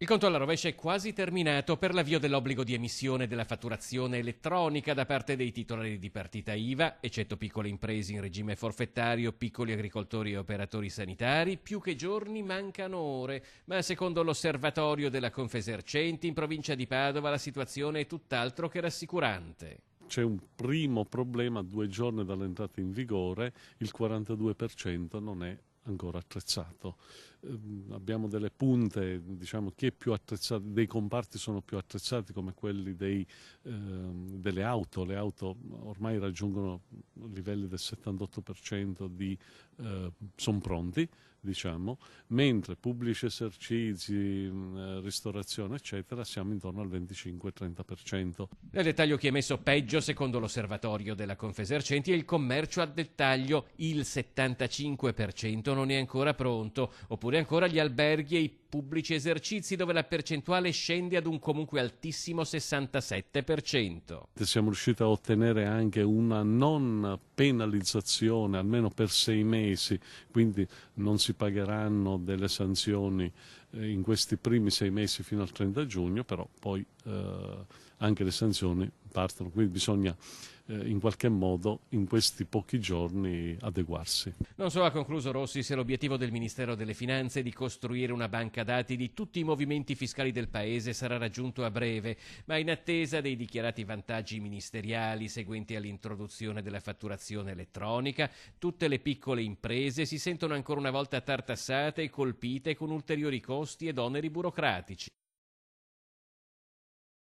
Il conto alla rovescia è quasi terminato per l'avvio dell'obbligo di emissione della fatturazione elettronica da parte dei titolari di partita IVA, eccetto piccole imprese in regime forfettario, piccoli agricoltori e operatori sanitari. Più che giorni mancano ore, ma secondo l'osservatorio della Confesercenti in provincia di Padova la situazione è tutt'altro che rassicurante. C'è un primo problema: 2 giorni dall'entrata in vigore, il 42% non è ancora attrezzato. Abbiamo delle punte, diciamo, chi è più attrezzato, dei comparti sono più attrezzati come quelli delle auto. Le auto ormai raggiungono livelli del 78% sono pronti, diciamo, mentre pubblici esercizi, ristorazione, eccetera, siamo intorno al 25-30%. Nel dettaglio chi è messo peggio, secondo l'osservatorio della Confesercenti, è il commercio a dettaglio. Il 75% non è ancora pronto, oppure ancora gli alberghi e i pubblici esercizi, dove la percentuale scende ad un comunque altissimo 67%. Siamo riusciti a ottenere anche una non penalizzazione, almeno per 6 mesi, quindi non si pagheranno delle sanzioni in questi primi 6 mesi fino al 30 giugno, però poi anche le sanzioni partono, quindi bisogna in qualche modo in questi pochi giorni adeguarsi. Non so, ha concluso Rossi, se l'obiettivo del Ministero delle Finanze di costruire una banca dati di tutti i movimenti fiscali del Paese sarà raggiunto a breve, ma in attesa dei dichiarati vantaggi ministeriali seguenti all'introduzione della fatturazione elettronica, tutte le piccole imprese si sentono ancora una volta tartassate e colpite con ulteriori costi ed oneri burocratici.